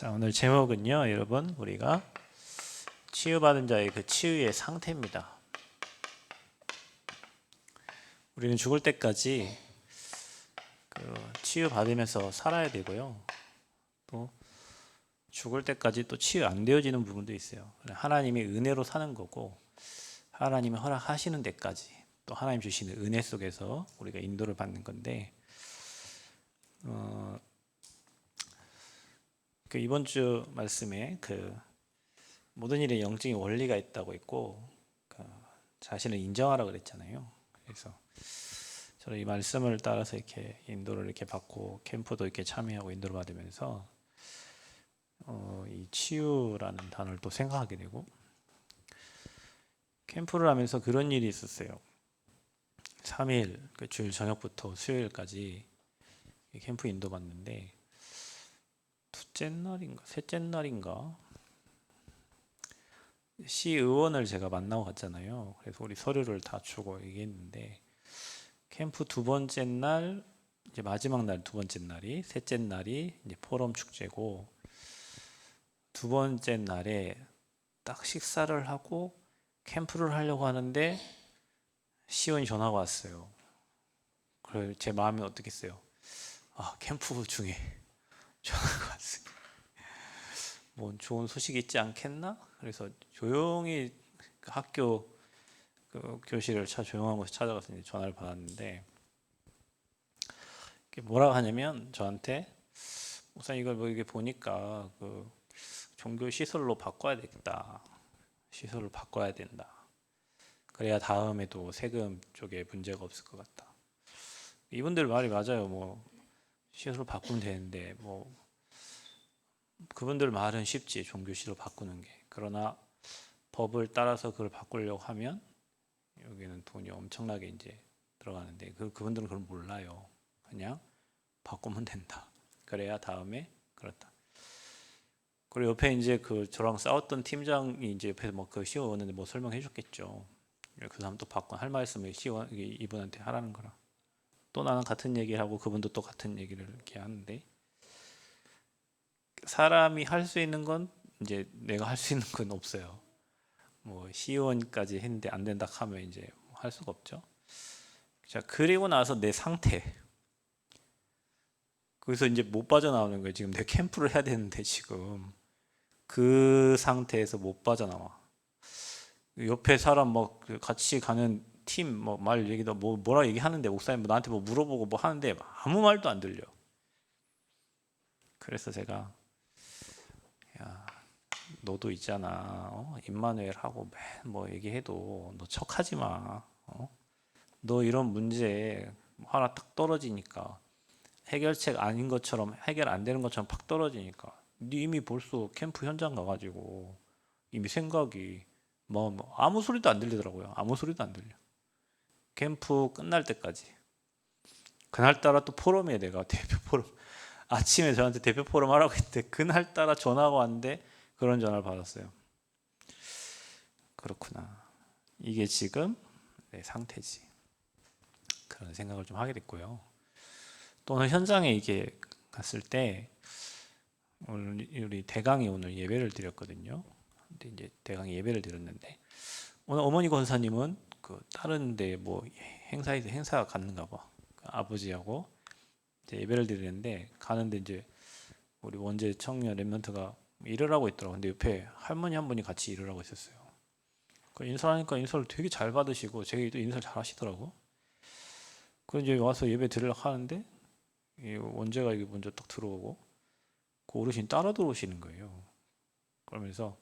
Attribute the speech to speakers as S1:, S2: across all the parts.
S1: 자, 오늘 제목은요, 여러분, 우리가 치유받은 자의 그 치유의 상태입니다. 우리는 죽을 때까지 치유받으면서 살아야 되고요. 또 죽을 때까지 또 치유 안 되어지는 부분도 있어요. 하나님의 은혜로 사는 거고, 하나님이 허락하시는 데까지 또 하나님 주시는 은혜 속에서 우리가 인도를 받는 건데, 이번 주 말씀에 모든 일에 영적인 원리가 있다고 했고, 자신을 인정하라 그랬잖아요. 그래서 저는 이 말씀을 따라서 이렇게 인도를 이렇게 받고 캠프도 이렇게 참여하고 인도를 받으면서 이 치유라는 단어를 또 생각하게 되고, 캠프를 하면서 그런 일이 있었어요. 3일 주일 저녁부터 수요일까지 캠프 인도 받는데, 둘째 날인가 셋째 날인가 시의원을 제가 만나고 갔잖아요. 그래서 우리 서류를 다 주고 얘기했는데, 캠프 두 번째 날, 이제 마지막 날 두 번째 날이, 셋째 날이 이제 포럼 축제고, 두 번째 날에 딱 식사를 하고 캠프를 하려고 하는데 시의원이 전화가 왔어요. 그래 제 마음이 어떻겠어요? 캠프 중에 전화가 왔어요. 뭐 좋은 소식이 있지 않겠나? 그래서 조용히 학교 교실을 조용한 곳에 찾아가서 이제 전화를 받았는데, 뭐라고 하냐면 저한테, 우선 이걸 이게 보니까 종교 시설로 바꿔야 되겠다. 시설을 바꿔야 된다. 그래야 다음에도 세금 쪽에 문제가 없을 것 같다. 이분들 말이 맞아요. 뭐 시설을 바꾸면 되는데, 뭐 그분들 말은 쉽지, 종교 시설 바꾸는 게. 그러나 법을 따라서 그걸 바꾸려고 하면 여기는 돈이 엄청나게 이제 들어가는데, 그분들은 그걸 몰라요. 그냥 바꾸면 된다. 그래야 다음에 그렇다. 그리고 옆에 이제 저랑 싸웠던 팀장이 이제 옆에서 시원 오는데 설명해 줬겠죠. 그 사람 또 바꿔 할 말씀을 이분한테 하라는 거라. 또 나는 같은 얘기를 하고 그분도 또 같은 얘기를 이렇게 하는데, 사람이 할 수 있는 건 이제 내가 할 수 있는 건 없어요. 뭐 시의원까지 했는데 안 된다 하면 이제 할 수가 없죠. 자, 그리고 나서 내 상태, 거기서 이제 못 빠져나오는 거예요. 지금 내 캠프를 해야 되는데 지금 그 상태에서 못 빠져나와. 옆에 사람 같이 가는 팀 말 얘기도 뭐라 얘기하는데, 목사님 나한테 물어보고 하는데 아무 말도 안 들려. 그래서 제가, 야, 너도 있잖아. 임마누엘 하고 맨 얘기해도 너 척하지 마. 너 이런 문제 하나 딱 떨어지니까, 해결책 아닌 것처럼, 해결 안 되는 것처럼 팍 떨어지니까, 네 이미 벌써 캠프 현장 가가지고 이미 생각이 아무 소리도 안 들리더라고요. 아무 소리도 안 들려. 캠프 끝날 때까지. 그날따라 또 포럼에 내가 대표 포럼, 아침에 저한테 대표 포럼 하라고 했는데 그날따라 전화가 왔는데 그런 전화를 받았어요. 그렇구나, 이게 지금 내 상태지. 그런 생각을 좀 하게 됐고요. 또 오늘 현장에 이게 갔을 때, 오늘 우리 대강이 오늘 예배를 드렸거든요. 근데 이제 대강이 예배를 드렸는데, 오늘 어머니 권사님은 다른데 행사에서 행사 갔는가 봐. 아버지하고 이제 예배를 드리는데, 가는데 이제 우리 원제 청년 랩런트가 일을 하고 있더라고. 근데 옆에 할머니 한 분이 같이 일을 하고 있었어요. 인사하니까 인사를 되게 잘 받으시고, 제가 또 인사를 잘 하시더라고. 그래서 이제 와서 예배 드리려고 하는데, 이 원제가 이게 먼저 딱 들어오고 그 어르신이 따라 들어오시는 거예요. 그러면서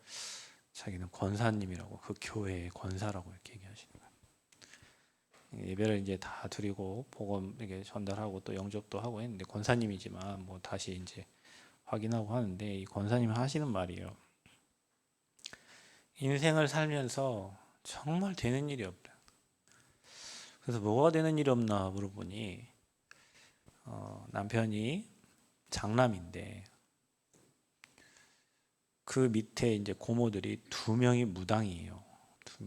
S1: 자기는 권사님이라고, 그 교회의 권사라고 이렇게 얘기하시는 거예요. 예배를 이제 다 드리고 복음 이렇게 전달하고 또 영접도 하고 했는데, 권사님이지만 다시 이제 확인하고 하는데, 이 권사님이 하시는 말이에요. 인생을 살면서 정말 되는 일이 없다. 그래서 뭐가 되는 일이 없나 물어보니, 남편이 장남인데 그 밑에 이제 고모들이 두 명이 무당이에요. 두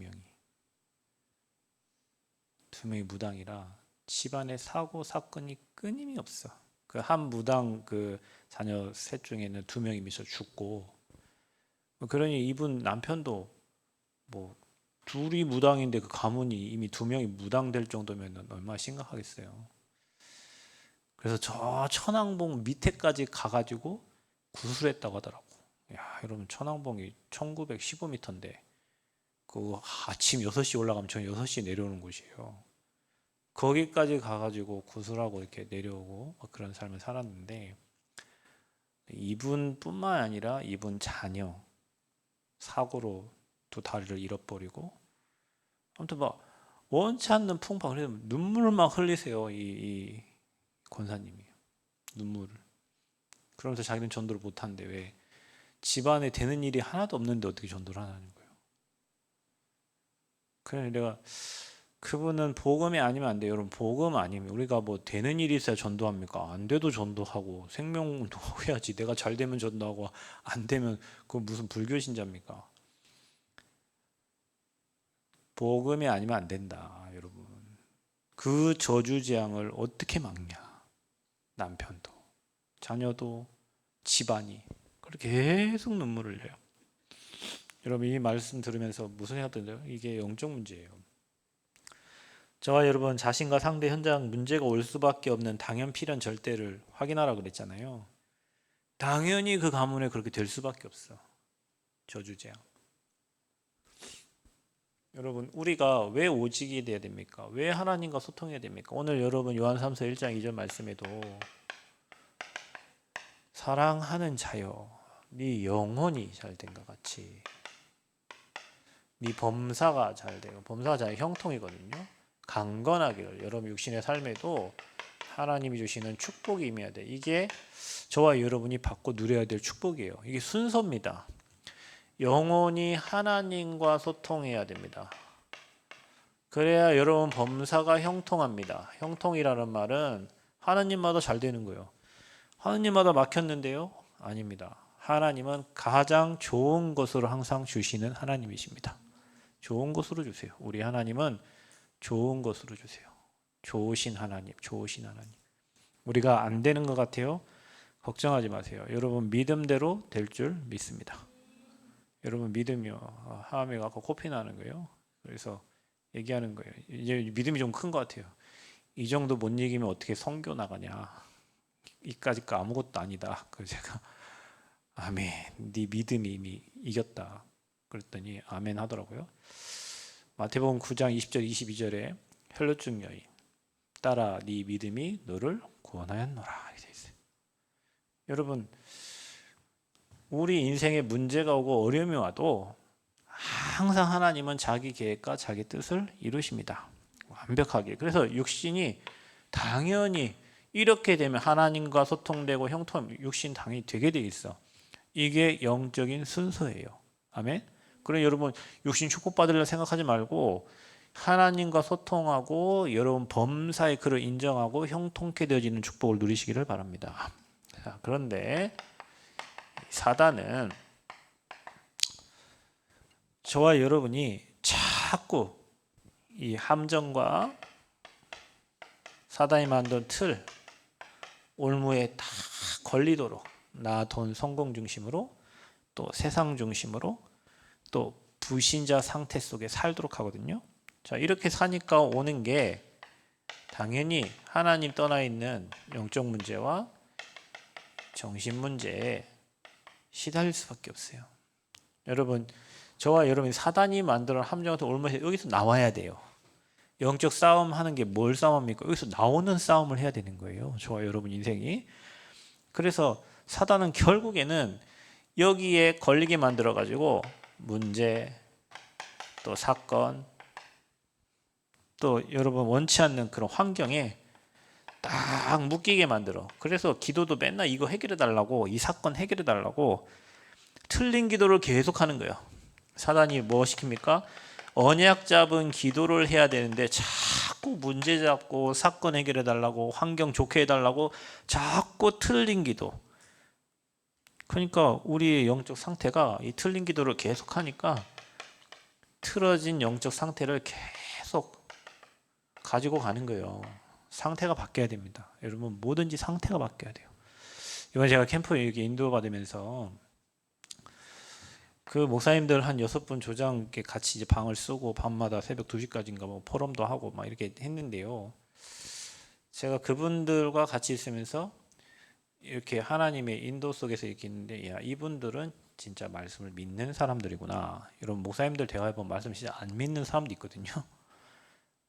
S1: 명이 무당이라 집안에 사고 사건이 끊임이 없어. 그 한 무당 그 자녀 셋 중에는 2명이 미쳐 죽고, 그러니 이분 남편도 뭐 둘이 무당인데 그 가문이 이미 2명이 무당될 정도면 얼마나 심각하겠어요. 그래서 저 천왕봉 밑에까지 가가지고 구술했다고 하더라고. 야, 여러분 천왕봉이 1915m인데 그 아침 6시 올라가면 저는 6시에 내려오는 곳이에요. 거기까지 가가지고 구슬하고 이렇게 내려오고 그런 삶을 살았는데, 이분뿐만 아니라 이분 자녀 사고로 2다리를 잃어버리고, 아무튼 막 원치 않는 풍파, 그래서 눈물을 막 흘리세요. 이 권사님이 눈물을. 그러면서 자기는 전도를 못하는데, 왜 집안에 되는 일이 하나도 없는데 어떻게 전도를 하냐는 거예요. 그래서 내가, 그분은 복음이 아니면 안 돼요. 여러분, 복음 아니면 우리가 뭐 되는 일이 있어야 전도합니까? 안 돼도 전도하고 생명운동하고 해야지. 내가 잘 되면 전도하고 안 되면 그건 무슨 불교 신자입니까? 복음이 아니면 안 된다, 여러분. 그 저주재앙을 어떻게 막냐? 남편도, 자녀도, 집안이. 그렇게 계속 눈물을 흘려요. 여러분, 이 말씀 들으면서 무슨 생각 드나요? 이게 영적 문제예요. 저와 여러분, 자신과 상대 현장 문제가 올 수밖에 없는 당연 필연 절대를 확인하라고 그랬잖아요. 당연히 그 가문에 그렇게 될 수밖에 없어. 저주재앙. 여러분, 우리가 왜 오직이 돼야 됩니까? 왜 하나님과 소통해야 됩니까? 오늘 여러분 요한 3서 1장 2절 말씀에도 사랑하는 자여, 네 영혼이 잘된 것 같이 네 범사가 잘되고, 범사가 자의 형통이거든요. 강건하기를. 여러분 육신의 삶에도 하나님이 주시는 축복이 임해야 돼. 이게 저와 여러분이 받고 누려야 될 축복이에요. 이게 순서입니다. 영혼이 하나님과 소통해야 됩니다. 그래야 여러분 범사가 형통합니다. 형통이라는 말은 하나님마다 잘 되는 거예요. 하나님마다 막혔는데요? 아닙니다. 하나님은 가장 좋은 것으로 항상 주시는 하나님이십니다. 좋은 것으로 주세요. 우리 하나님은 좋은 것으로 주세요. 좋으신 하나님, 좋으신 하나님. 우리가 안 되는 것 같아요? 걱정하지 마세요. 여러분 믿음대로 될 줄 믿습니다. 여러분 믿음이요. 하암이가 아까 코피 나는 거예요. 그래서 얘기하는 거예요. 이제 믿음이 좀 큰 것 같아요. 이 정도 못 이기면 어떻게 선교 나가냐. 이까짓 거 아무것도 아니다. 그래서 제가 아멘, 네 믿음이 이미 이겼다. 그랬더니 아멘 하더라고요. 마태복음 9장 20절 22절에 혈루증 여인 따라 네 믿음이 너를 구원하였노라 이렇게 돼 있어요. 여러분, 우리 인생에 문제가 오고 어려움이 와도 항상 하나님은 자기 계획과 자기 뜻을 이루십니다. 완벽하게. 그래서 육신이 당연히 이렇게 되면 하나님과 소통되고 형통, 육신 당연히 되게 돼 있어. 이게 영적인 순서예요. 아멘. 그럼 여러분 육신 축복받으려 생각하지 말고 하나님과 소통하고 여러분 범사의 그를 인정하고 형통케 되어지는 축복을 누리시기를 바랍니다. 자, 그런데 사단은 저와 여러분이 자꾸 이 함정과 사단이 만든 틀, 올무에 다 걸리도록 나, 돈, 성공 중심으로 또 세상 중심으로 또 불신자 상태 속에 살도록 하거든요. 자, 이렇게 사니까 오는 게 당연히 하나님 떠나 있는 영적 문제와 정신 문제에 시달릴 수밖에 없어요. 여러분, 저와 여러분이 사단이 만들어 함정한테 올무에서 여기서 나와야 돼요. 영적 싸움 하는 게 뭘 싸움합니까? 여기서 나오는 싸움을 해야 되는 거예요. 저와 여러분 인생이. 그래서 사단은 결국에는 여기에 걸리게 만들어 가지고 문제, 또 사건, 또 여러분 원치 않는 그런 환경에 딱 묶이게 만들어. 그래서 기도도 맨날 이거 해결해 달라고, 이 사건 해결해 달라고 틀린 기도를 계속 하는 거예요. 사단이 뭐 시킵니까? 언약 잡은 기도를 해야 되는데 자꾸 문제 잡고 사건 해결해 달라고, 환경 좋게 해달라고 자꾸 틀린 기도. 그러니까 우리의 영적 상태가 이 틀린 기도를 계속 하니까 틀어진 영적 상태를 계속 가지고 가는 거예요. 상태가 바뀌어야 됩니다. 여러분 뭐든지 상태가 바뀌어야 돼요. 이번에 제가 캠프에 이렇게 인도 받으면서 그 목사님들 한 6분 조장 이렇게 같이 이제 방을 쓰고 밤마다 새벽 2시까지인가 뭐 포럼도 하고 막 이렇게 했는데요. 제가 그분들과 같이 있으면서 이렇게 하나님의 인도 속에서 이렇게 있는데, 야, 이분들은 진짜 말씀을 믿는 사람들이구나. 여러분 목사님들 대화해보면 말씀 진짜 안 믿는 사람도 있거든요.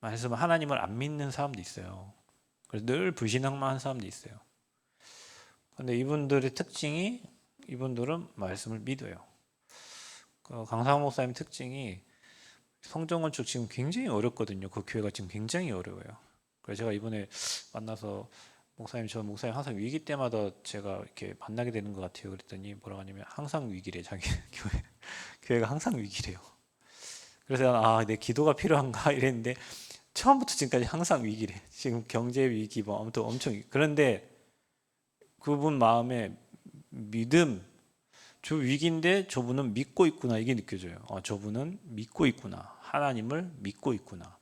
S1: 말씀 하나님을 안 믿는 사람도 있어요. 그래서 늘 불신앙만 한 사람도 있어요. 근데 이분들의 특징이, 이분들은 말씀을 믿어요. 그 강상호 목사님 특징이 성전건축 지금 굉장히 어렵거든요. 그 교회가 지금 굉장히 어려워요. 그래서 제가 이번에 만나서 목사님, 저 목사님 항상 위기 때마다 제가 이렇게 만나게 되는 것 같아요. 그랬더니 뭐라고 하냐면 항상 위기래. 자기 교회가 항상 위기래요. 그래서 아, 내 기도가 필요한가 이랬는데 처음부터 지금까지 항상 위기래. 지금 경제 위기 뭐 아무튼 엄청 그런데 그분 마음에 믿음, 저 위기인데 저분은 믿고 있구나 이게 느껴져요. 저분은 믿고 있구나. 하나님을 믿고 있구나.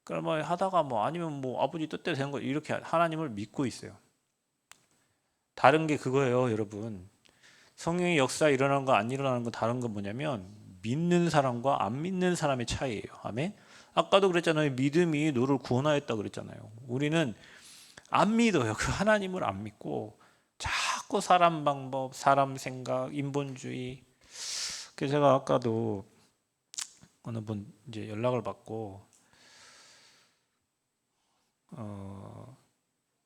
S1: 그러니까 뭐 하다가 뭐 아니면 뭐 아버지 뜻대로 되는 거 이렇게 하나님을 믿고 있어요. 다른 게 그거예요, 여러분. 성령의 역사 일어나는 거 안 일어나는 거 다른 건 뭐냐면 믿는 사람과 안 믿는 사람의 차이예요. 아멘. 아까도 그랬잖아요. 믿음이 너를 구원하였다 그랬잖아요. 우리는 안 믿어요. 그 하나님을 안 믿고 자꾸 사람 방법, 사람 생각, 인본주의. 그래서 제가 아까도 어느 분 이제 연락을 받고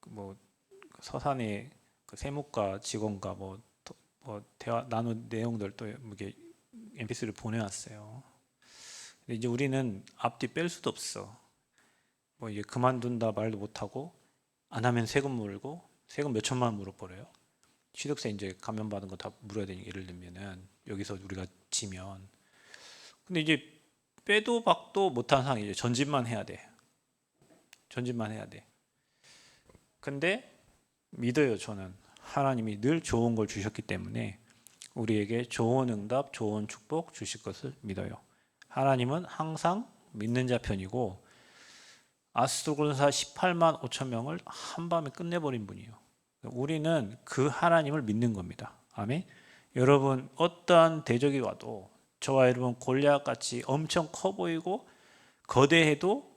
S1: 뭐 서산의 그 세무과 직원과 뭐 대화 나눈 내용들 또 이게 mp3를 보내왔어요. 근데 이제 우리는 앞뒤 뺄 수도 없어. 뭐 이제 그만둔다 말도 못하고 안 하면 세금 물고 세금 몇 천만 원 물어버려요. 취득세 이제 감면받은 거 다 물어야 되니까 예를 들면은 여기서 우리가 지면 근데 이제 빼도 박도 못한 상황이죠. 전집만 해야 돼. 전집만 해야 돼. 근데 믿어요. 저는 하나님이 늘 좋은 걸 주셨기 때문에 우리에게 좋은 응답, 좋은 축복 주실 것을 믿어요. 하나님은 항상 믿는 자 편이고 아스토곤사 18만 5천 명을 한밤에 끝내버린 분이에요. 우리는 그 하나님을 믿는 겁니다. 아멘. 여러분 어떠한 대적이 와도 저와 여러분 골리앗같이 엄청 커 보이고 거대해도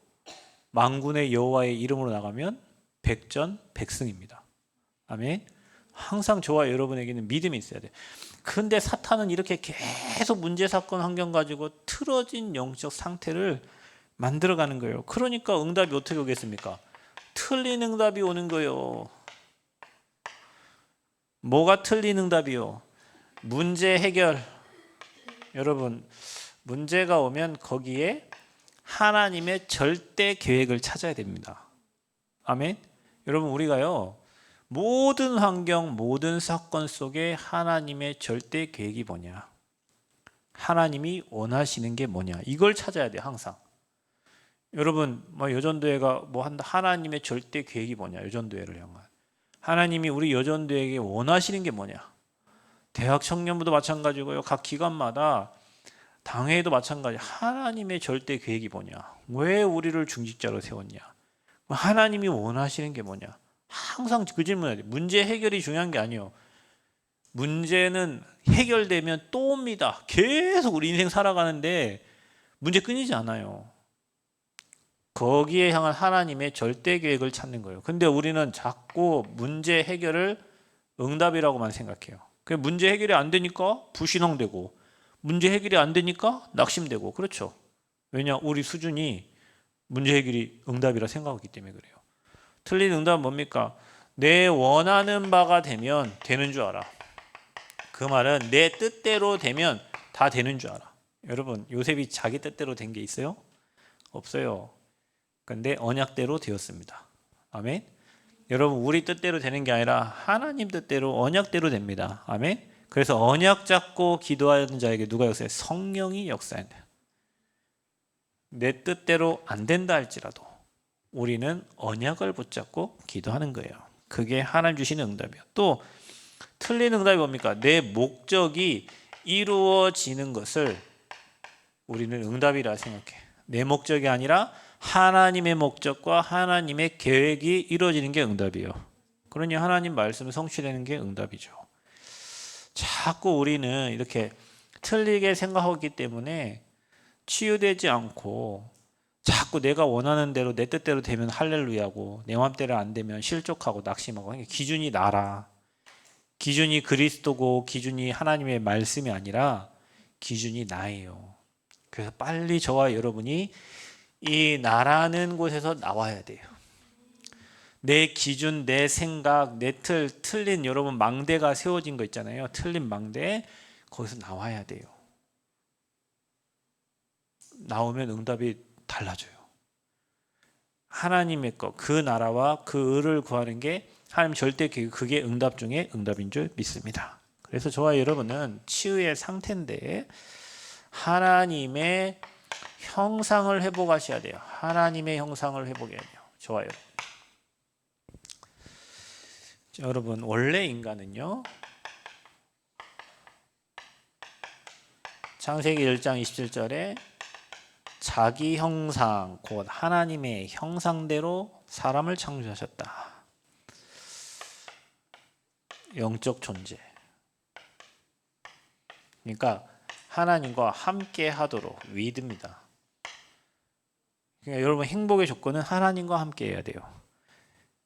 S1: 만군의 여호와의 이름으로 나가면 백전백승입니다. 아멘. 항상 저와 여러분에게는 믿음이 있어야 돼. 근데 사탄은 이렇게 계속 문제 사건 환경 가지고 틀어진 영적 상태를 만들어가는 거예요. 그러니까 응답이 어떻게 오겠습니까? 틀린 응답이 오는 거예요. 뭐가 틀린 응답이요? 문제 해결. 여러분 문제가 오면 거기에 하나님의 절대 계획을 찾아야 됩니다. 아멘. 여러분 우리가요 모든 환경 모든 사건 속에 하나님의 절대 계획이 뭐냐, 하나님이 원하시는 게 뭐냐 이걸 찾아야 돼요. 항상. 여러분 뭐 여전도회가 뭐 한다, 하나님의 절대 계획이 뭐냐, 여전도회를 향한 하나님이 우리 여전도회에게 원하시는 게 뭐냐. 대학 청년부도 마찬가지고요. 각 기관마다 당회도 마찬가지. 하나님의 절대 계획이 뭐냐, 왜 우리를 중직자로 세웠냐, 하나님이 원하시는 게 뭐냐. 항상 그 질문해야 돼. 문제 해결이 중요한 게 아니에요. 문제는 해결되면 또 옵니다. 계속 우리 인생 살아가는데 문제 끊이지 않아요. 거기에 향한 하나님의 절대 계획을 찾는 거예요. 근데 우리는 자꾸 문제 해결을 응답이라고만 생각해요. 그 문제 해결이 안 되니까 불신앙되고 문제 해결이 안 되니까 낙심되고 그렇죠. 왜냐? 우리 수준이 문제 해결이 응답이라 생각하기 때문에 그래요. 틀린 응답은 뭡니까? 내 원하는 바가 되면 되는 줄 알아. 그 말은 내 뜻대로 되면 다 되는 줄 알아. 여러분 요셉이 자기 뜻대로 된 게 있어요? 없어요. 근데 언약대로 되었습니다. 아멘. 여러분 우리 뜻대로 되는 게 아니라 하나님 뜻대로 언약대로 됩니다. 아멘. 그래서 언약 잡고 기도하는 자에게 누가 역사해? 성령이 역사한다. 내 뜻대로 안 된다 할지라도 우리는 언약을 붙잡고 기도하는 거예요. 그게 하나님 주시는 응답이에요. 또 틀린 응답이 뭡니까? 내 목적이 이루어지는 것을 우리는 응답이라 생각해. 내 목적이 아니라 하나님의 목적과 하나님의 계획이 이루어지는 게 응답이에요. 그러니 하나님 말씀이 성취되는 게 응답이죠. 자꾸 우리는 이렇게 틀리게 생각하기 때문에 치유되지 않고 자꾸 내가 원하는 대로 내 뜻대로 되면 할렐루야고 내 맘대로 안 되면 실족하고 낙심하고. 기준이 나라, 기준이 그리스도고 기준이 하나님의 말씀이 아니라 기준이 나예요. 그래서 빨리 저와 여러분이 이 나라는 곳에서 나와야 돼요. 내 기준, 내 생각, 내 틀린 여러분 망대가 세워진 거 있잖아요. 틀린 망대, 거기서 나와야 돼요. 나오면 응답이 달라져요. 하나님의 것, 그 나라와 그 의를 구하는 게 하나님 절대 그게 응답 중에 응답인 줄 믿습니다. 그래서 저와 여러분은 치유의 상태인데 하나님의 형상을 회복하셔야 돼요. 하나님의 형상을 회복해야 돼요. 저와 여러분. 여러분, 원래 인간은요, 창세기 1장 27절에 자기 형상, 곧 하나님의 형상대로 사람을 창조하셨다. 영적 존재. 그러니까 하나님과 함께 하도록 위드입니다. 그러니까 여러분 행복의 조건은 하나님과 함께 해야 돼요.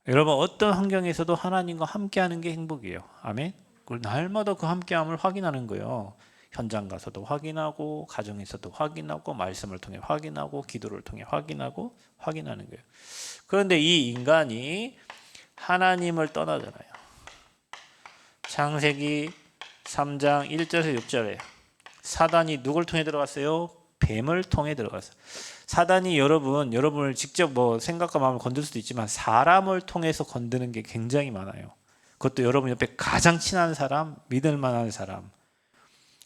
S1: 여러분 어떤 환경에서도 하나님과 함께 하는 게 행복이에요. 아멘. 그리고 날마다 그 함께함을 확인하는 거예요. 현장 가서도 확인하고 가정에서도 확인하고 말씀을 통해 확인하고 기도를 통해 확인하는 거예요. 그런데 이 인간이 하나님을 떠나잖아요. 창세기 3장 1절에서 6절에 사단이 누굴 통해 들어갔어요? 뱀을 통해 들어갔어요. 사단이 여러분을 직접 생각과 마음을 건들 수도 있지만 사람을 통해서 건드는 게 굉장히 많아요. 그것도 여러분 옆에 가장 친한 사람, 믿을 만한 사람.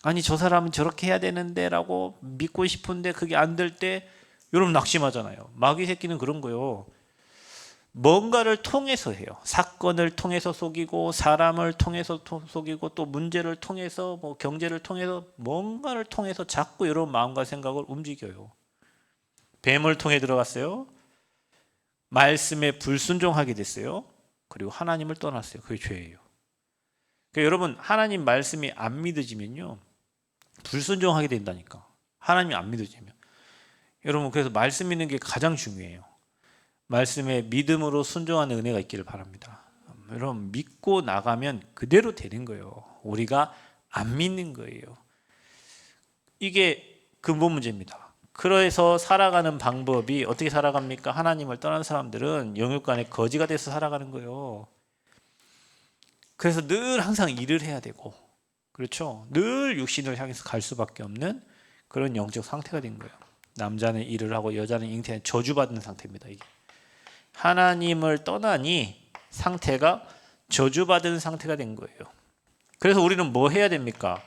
S1: 아니 저 사람은 저렇게 해야 되는데 라고 믿고 싶은데 그게 안 될 때 여러분 낙심하잖아요. 마귀 새끼는 그런 거예요. 뭔가를 통해서 해요. 사건을 통해서 속이고 사람을 통해서 속이고 또 문제를 통해서 경제를 통해서 뭔가를 통해서 자꾸 여러분 마음과 생각을 움직여요. 뱀을 통해 들어갔어요. 말씀에 불순종하게 됐어요. 그리고 하나님을 떠났어요. 그게 죄예요. 그러니까 여러분 하나님 말씀이 안 믿어지면요 불순종하게 된다니까. 하나님이 안 믿어지면 여러분 그래서 말씀 믿는 게 가장 중요해요. 말씀에 믿음으로 순종하는 은혜가 있기를 바랍니다. 여러분 믿고 나가면 그대로 되는 거예요. 우리가 안 믿는 거예요. 이게 근본 문제입니다. 그래서 살아가는 방법이 어떻게 살아갑니까? 하나님을 떠난 사람들은 영육간의 거지가 돼서 살아가는 거예요. 그래서 늘 항상 일을 해야 되고, 그렇죠? 늘 육신을 향해서 갈 수밖에 없는 그런 영적 상태가 된 거예요. 남자는 일을 하고 여자는 잉태는 저주받는 상태입니다. 이게 하나님을 떠나니 상태가 저주받은 상태가 된 거예요. 그래서 우리는 뭐 해야 됩니까?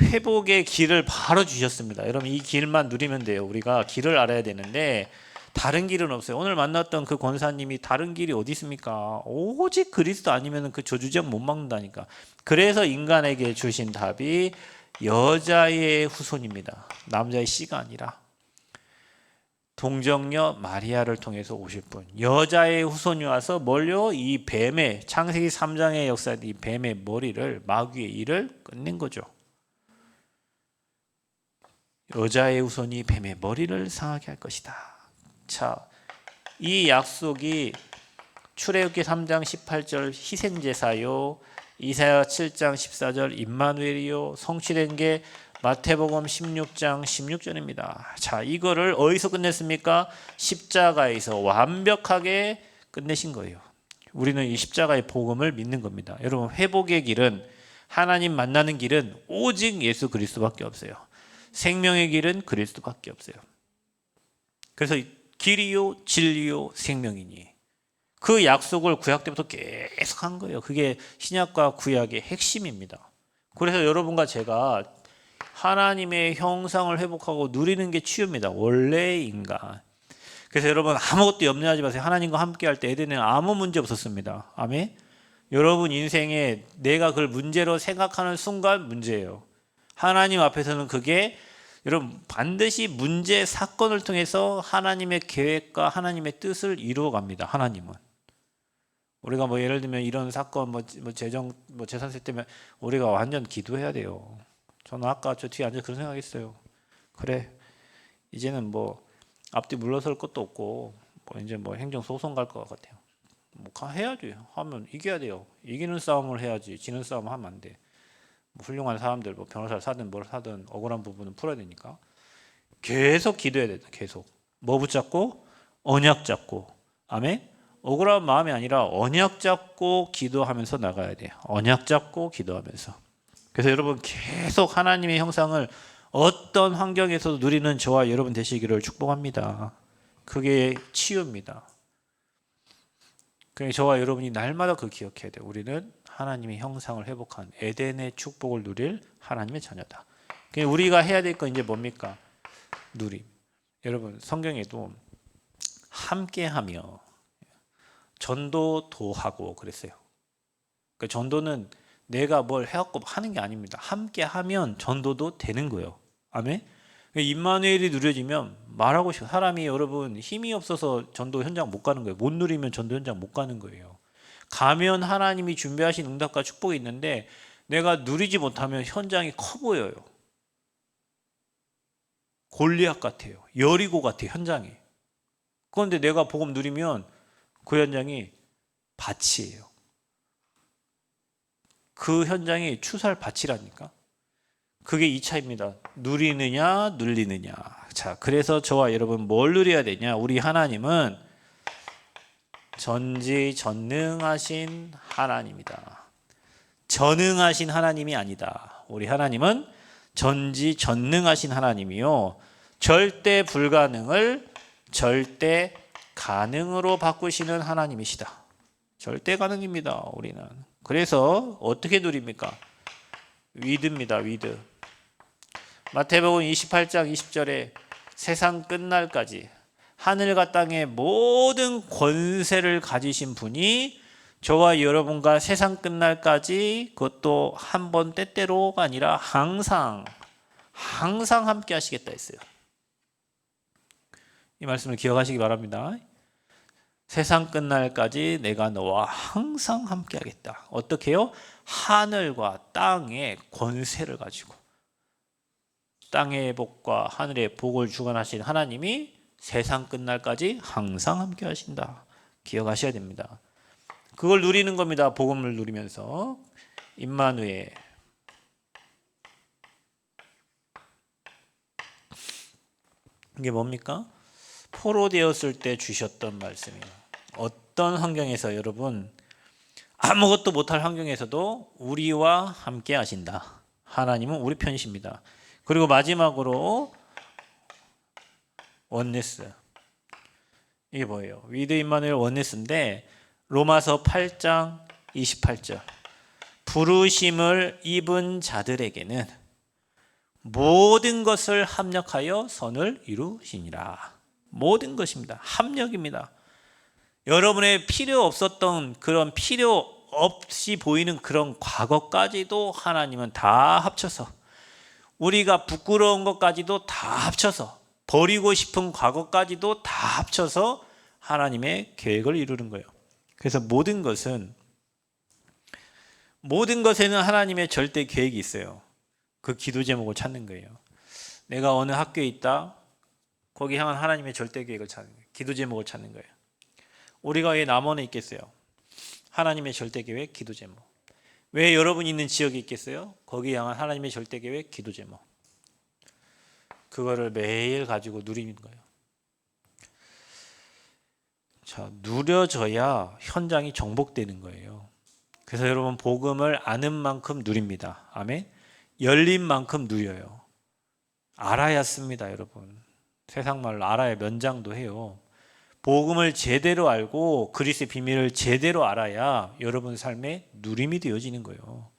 S1: 회복의 길을 바로 주셨습니다. 여러분 이 길만 누리면 돼요. 우리가 길을 알아야 되는데 다른 길은 없어요. 오늘 만났던 그 권사님이 다른 길이 어디 있습니까? 오직 그리스도 아니면 그 저주적 못 막는다니까. 그래서 인간에게 주신 답이 여자의 후손입니다. 남자의 씨가 아니라 동정녀 마리아를 통해서 오실 분. 여자의 후손이 와서 뭘요? 이 뱀의 창세기 3장의 역사, 이 뱀의 머리를 마귀의 일을 끝낸 거죠. 여자의 후손이 뱀의 머리를 상하게 할 것이다. 자, 이 약속이 출애굽기 3장 18절 희생제사요, 이사야 7장 14절 임마누엘이요, 성취된 게 마태복음 16장 16절입니다. 자, 이거를 어디서 끝냈습니까? 십자가에서 완벽하게 끝내신 거예요. 우리는 이 십자가의 복음을 믿는 겁니다. 여러분 회복의 길은, 하나님 만나는 길은 오직 예수 그리스도밖에 없어요. 생명의 길은 그리스도밖에 없어요. 그래서 길이요 진리요 생명이니 그 약속을 구약 때부터 계속 한 거예요. 그게 신약과 구약의 핵심입니다. 그래서 여러분과 제가 하나님의 형상을 회복하고 누리는 게 치유입니다. 원래의 인간. 그래서 여러분 아무것도 염려하지 마세요. 하나님과 함께 할 때 에덴에는 아무 문제 없었습니다. 아멘. 여러분 인생에 내가 그걸 문제로 생각하는 순간 문제예요. 하나님 앞에서는 그게 여러분 반드시 문제 사건을 통해서 하나님의 계획과 하나님의 뜻을 이루어갑니다. 하나님은 우리가 뭐 예를 들면 이런 사건 뭐 재정 뭐 재산세 때문에 우리가 완전 기도해야 돼요. 저는 아까 저 뒤에 앉아 그런 생각했어요. 그래 이제는 뭐 앞뒤 물러설 것도 없고 뭐 이제 뭐 행정 소송 갈 것 같아요. 뭐 해야지 하면 이겨야 돼요. 이기는 싸움을 해야지 지는 싸움 하면 안 돼. 뭐 훌륭한 사람들 뭐 변호사를 사든 뭘 사든 억울한 부분은 풀어야 되니까 계속 기도해야 된다. 계속 뭐 붙잡고 언약 잡고 아멘. 억울한 마음이 아니라 언약 잡고 기도하면서 나가야 돼요. 언약 잡고 기도하면서. 그래서 여러분 계속 하나님의 형상을 어떤 환경에서도 누리는 저와 여러분 되시기를 축복합니다. 그게 치유입니다. 그러니까 저와 여러분이 날마다 그 기억해야 돼요. 우리는 하나님의 형상을 회복한 에덴의 축복을 누릴 하나님의 자녀다. 그러니까 우리가 해야 될 건 이제 뭡니까? 누림. 여러분 성경에도 함께하며 전도도하고 그랬어요. 그러니까 전도는 내가 뭘 해갖고 하는 게 아닙니다. 함께하면 전도도 되는 거예요. 아멘. 임마누엘이 누려지면 말하고 싶어. 사람이 여러분 힘이 없어서 전도 현장 못 가는 거예요. 못 누리면 전도 현장 못 가는 거예요. 가면 하나님이 준비하신 응답과 축복이 있는데 내가 누리지 못하면 현장이 커 보여요. 골리앗 같아요. 여리고 같아요. 현장이. 그런데 내가 복음 누리면 그 현장이 밭이에요. 그 현장이 추수할 밭이라니까. 그게 2차입니다. 누리느냐 눌리느냐. 자, 그래서 저와 여러분 뭘 누려야 되냐? 우리 하나님은 전지전능하신 하나님이다. 전능하신 하나님이 아니다. 우리 하나님은 전지전능하신 하나님이요. 절대 불가능을 절대 가능으로 바꾸시는 하나님이시다. 절대 가능입니다. 우리는. 그래서 어떻게 누립니까? 위드입니다. 위드. 마태복음 28장 20절에 세상 끝날까지 하늘과 땅의 모든 권세를 가지신 분이 저와 여러분과 세상 끝날까지 그것도 한 번 때때로가 아니라 항상 함께 하시겠다 했어요. 이 말씀을 기억하시기 바랍니다. 세상 끝날까지 내가 너와 항상 함께 하겠다. 어떻게 해요? 하늘과 땅의 권세를 가지고 땅의 복과 하늘의 복을 주관하신 하나님이 세상 끝날까지 항상 함께 하신다. 기억하셔야 됩니다. 그걸 누리는 겁니다. 복음을 누리면서. 임마누엘. 이게 뭡니까? 포로되었을 때 주셨던 말씀이에요. 어떤 환경에서 여러분 아무것도 못할 환경에서도 우리와 함께 하신다. 하나님은 우리 편이십니다. 그리고 마지막으로 원네스. 이게 뭐예요? 위드 임마누엘 원네스인데 로마서 8장 28절. 부르심을 입은 자들에게는 모든 것을 합력하여 선을 이루시니라. 모든 것입니다. 합력입니다. 여러분의 필요 없었던 그런 필요 없이 보이는 그런 과거까지도 하나님은 다 합쳐서 우리가 부끄러운 것까지도 다 합쳐서 버리고 싶은 과거까지도 다 합쳐서 하나님의 계획을 이루는 거예요. 그래서 모든 것에는 하나님의 절대 계획이 있어요. 그 기도 제목을 찾는 거예요. 내가 어느 학교에 있다. 거기 향한 하나님의 절대 계획을 찾는 거예요. 기도 제목을 찾는 거예요. 우리가 왜 남원에 있겠어요? 하나님의 절대 계획, 기도 제목. 왜 여러분이 있는 지역에 있겠어요? 거기에 향한 하나님의 절대 계획, 기도 제목. 그거를 매일 가지고 누리는 거예요. 자, 누려져야 현장이 정복되는 거예요. 그래서 여러분 복음을 아는 만큼 누립니다. 아멘. 열린 만큼 누려요. 알아야 씁니다, 여러분. 세상 말로 알아야 면장도 해요. 복음을 제대로 알고 그리스도의 비밀을 제대로 알아야 여러분 삶에 누림이 되어지는 거예요.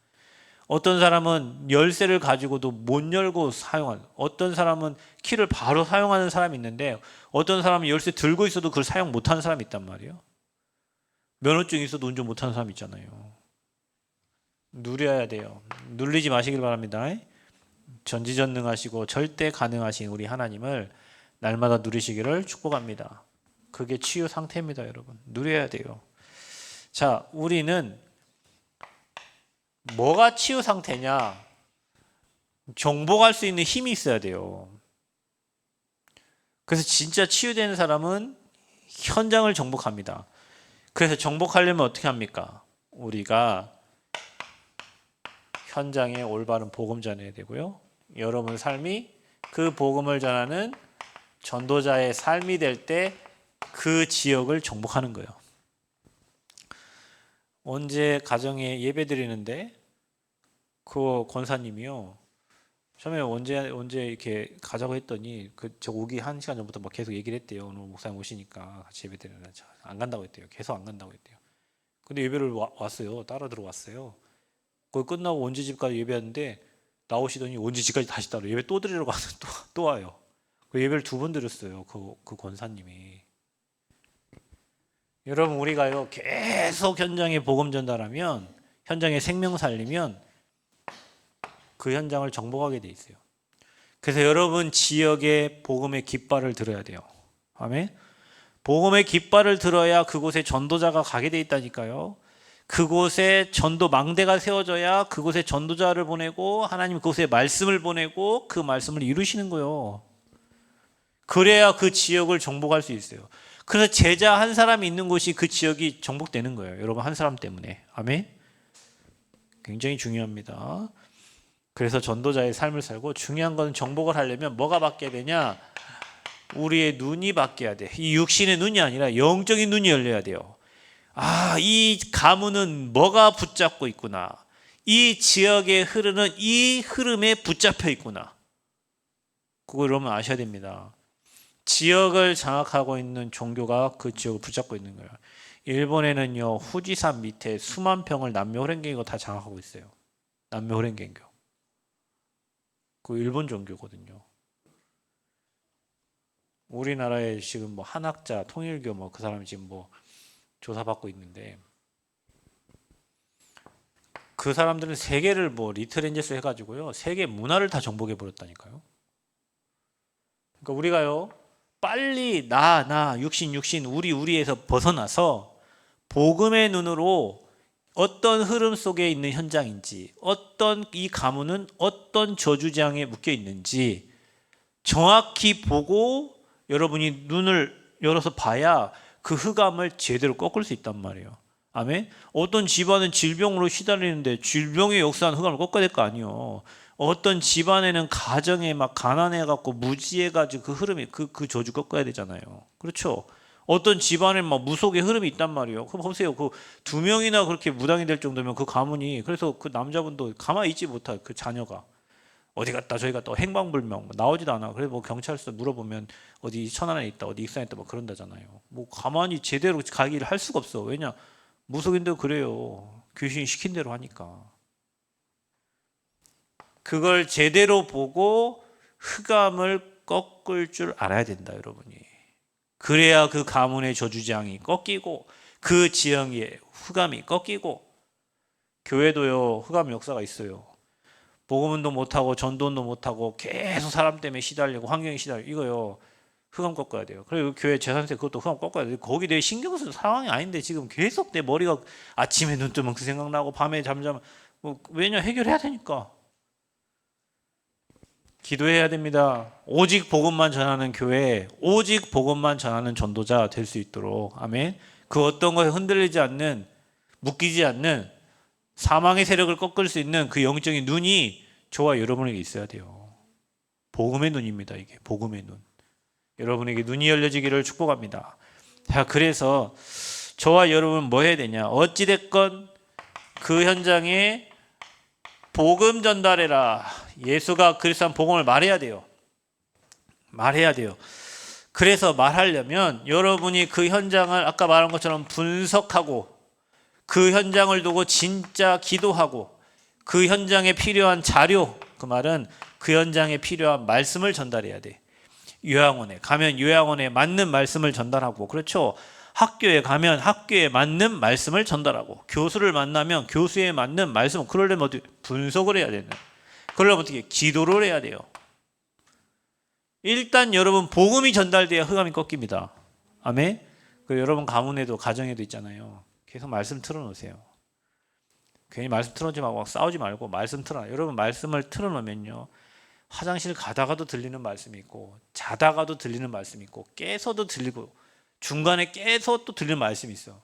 S1: 어떤 사람은 열쇠를 가지고도 못 열고 사용하는, 어떤 사람은 키를 바로 사용하는 사람이 있는데 어떤 사람은 열쇠 들고 있어도 그걸 사용 못하는 사람이 있단 말이에요. 면허증이 있어도 운전 못하는 사람 있잖아요. 누려야 돼요. 눌리지 마시길 바랍니다. 전지전능하시고 절대 가능하신 우리 하나님을 날마다 누리시기를 축복합니다. 그게 치유 상태입니다, 여러분. 누려야 돼요. 자, 우리는 뭐가 치유 상태냐? 정복할 수 있는 힘이 있어야 돼요. 그래서 진짜 치유되는 사람은 현장을 정복합니다. 그래서 정복하려면 어떻게 합니까? 우리가 현장에 올바른 복음 전해야 되고요. 여러분 삶이 그 복음을 전하는 전도자의 삶이 될 때 그 지역을 정복하는 거예요. 언제 가정에 예배 드리는데 그 권사님이요. 처음에 언제 이렇게 가자고 했더니 저 오기 1시간 전부터 막 계속 얘기를 했대요. 오늘 목사님 오시니까 같이 예배 드리는 안 간다고 했대요. 계속 안 간다고 했대요. 근데 예배를 왔어요. 따라 들어왔어요. 거기 끝나고 원지 집까지 예배하는데 나오시더니 원지 집까지 다시 따라 예배 또 드리러 가서 또 와요. 그 예배를 2번 드렸어요. 그 권사님이. 여러분 우리가요 계속 현장에 복음 전달하면 현장에 생명 살리면 그 현장을 정복하게 돼 있어요. 그래서 여러분 지역에 복음의 깃발을 들어야 돼요. 아멘. 복음의 깃발을 들어야 그곳에 전도자가 가게 돼 있다니까요. 그곳에 전도 망대가 세워져야 그곳에 전도자를 보내고 하나님 그곳에 말씀을 보내고 그 말씀을 이루시는 거예요. 그래야 그 지역을 정복할 수 있어요. 그래서 제자 한 사람이 있는 곳이 그 지역이 정복되는 거예요. 여러분 한 사람 때문에. 아멘. 굉장히 중요합니다. 그래서 전도자의 삶을 살고 중요한 건 정복을 하려면 뭐가 바뀌어야 되냐? 우리의 눈이 바뀌어야 돼. 이 육신의 눈이 아니라 영적인 눈이 열려야 돼요. 아, 이 가문은 뭐가 붙잡고 있구나. 이 지역에 흐르는 이 흐름에 붙잡혀 있구나. 그걸 여러분 아셔야 됩니다. 지역을 장악하고 있는 종교가 그 지역을 붙잡고 있는 거예요. 일본에는요 후지산 밑에 수만 평을 남묘호랭개교가 다 장악하고 있어요. 남묘호랭개교. 그 일본 종교거든요. 우리나라에 지금 뭐 한학자, 통일교 뭐 그 사람이 지금 뭐 조사받고 있는데 그 사람들은 세계를 뭐 리트렌제스 해가지고요 세계 문화를 다 정복해 버렸다니까요. 그러니까 우리가요 빨리 나 육신 우리에서 벗어나서 복음의 눈으로 어떤 흐름 속에 있는 현장인지 어떤 이 가문은 어떤 저주장에 묶여 있는지 정확히 보고 여러분이 눈을 열어서 봐야 그 흑암을 제대로 꺾을 수 있단 말이에요. 아멘. 어떤 집안은 질병으로 시달리는데 질병의 역사는 흑암을 꺾어야 될 거 아니에요. 어떤 집안에는 가정에 막 가난해갖고 무지해가지고 그 흐름이 그 저주 꺾어야 되잖아요. 그렇죠? 어떤 집안에 막 무속의 흐름이 있단 말이에요. 그럼 보세요. 그 2명이나 그렇게 무당이 될 정도면 그 가문이 그래서 그 남자분도 가만히 있지 못할 그 자녀가 어디 갔다 저기 갔다 행방불명 나오지도 않아. 그래서 뭐 경찰서 물어보면 어디 천안에 있다 어디 익산에 있다 뭐 그런다잖아요. 뭐 가만히 제대로 가기를 할 수가 없어. 왜냐 무속인도 그래요. 귀신이 시킨 대로 하니까. 그걸 제대로 보고 흑암을 꺾을 줄 알아야 된다 여러분이. 그래야 그 가문의 저주장이 꺾이고 그 지형의 흑암이 꺾이고. 교회도요 흑암 역사가 있어요. 복음운도 못하고 전도운도 못하고 계속 사람 때문에 시달리고 환경에 시달리고 이거요 흑암 꺾어야 돼요. 그리고 교회 재산세 그것도 흑암 꺾어야 돼요. 거기 내 신경 쓸 상황이 아닌데 지금 계속 내 머리가 아침에 눈 뜨면 그 생각나고 밤에 잠자면 뭐 왜냐 해결해야 되니까. 기도해야 됩니다. 오직 복음만 전하는 교회, 오직 복음만 전하는 전도자 될 수 있도록. 아멘. 그 어떤 것에 흔들리지 않는, 묶이지 않는 사망의 세력을 꺾을 수 있는 그 영적인 눈이 저와 여러분에게 있어야 돼요. 복음의 눈입니다. 이게 복음의 눈. 여러분에게 눈이 열려지기를 축복합니다. 자, 그래서 저와 여러분은 뭐 해야 되냐? 어찌됐건 그 현장에 복음 전달해라. 예수가 그리스도한 복음을 말해야 돼요. 말해야 돼요. 그래서 말하려면 여러분이 그 현장을 아까 말한 것처럼 분석하고 그 현장을 두고 진짜 기도하고 그 현장에 필요한 자료, 그 말은 그 현장에 필요한 말씀을 전달해야 돼. 요양원에 가면 요양원에 맞는 말씀을 전달하고, 그렇죠? 학교에 가면 학교에 맞는 말씀을 전달하고, 교수를 만나면 교수에 맞는 말씀, 그러려면 어디 분석을 해야 되는. 그러려면 어떻게 기도를 해야 돼요. 일단 여러분 복음이 전달돼야 흑암이 꺾입니다. 아멘. 그 여러분 가문에도 가정에도 있잖아요. 계속 말씀 틀어놓으세요. 괜히 말씀 틀어놓지 말고 싸우지 말고 말씀 틀어놔요. 여러분 말씀을 틀어놓으면요, 화장실 가다가도 들리는 말씀이 있고 자다가도 들리는 말씀이 있고 깨서도 들리고 중간에 깨서 또 들리는 말씀이 있어.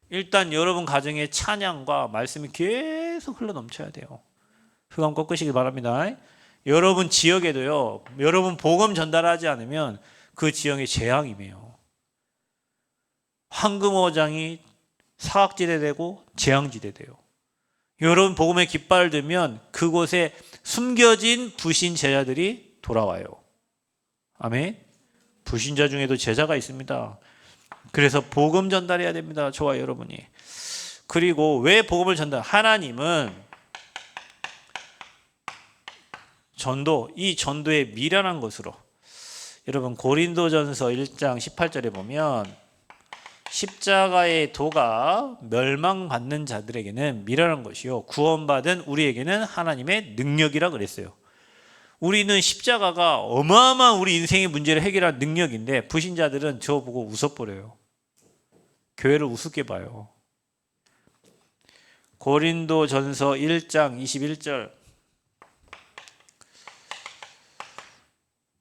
S1: 일단 여러분 가정에 찬양과 말씀이 계속 흘러넘쳐야 돼요. 흑암 꺾으시기 바랍니다. 여러분 지역에도요, 여러분 복음 전달하지 않으면 그 지역에 재앙이에요. 황금어장이 사각지대 되고 재앙지대 돼요. 여러분 복음의 깃발을 들면 그곳에 숨겨진 불신 제자들이 돌아와요. 아멘. 불신자 중에도 제자가 있습니다. 그래서 복음 전달해야 됩니다. 저와 여러분이. 그리고 왜 복음을 전달? 하나님은 전도, 이 전도에 미련한 것으로, 여러분 고린도전서 1장 18절에 보면 십자가의 도가 멸망받는 자들에게는 미련한 것이요 구원받은 우리에게는 하나님의 능력이라 그랬어요. 우리는 십자가가 어마어마한 우리 인생의 문제를 해결할 능력인데 불신자들은 저 보고 웃어버려요. 교회를 우습게 봐요. 고린도전서 1장 21절,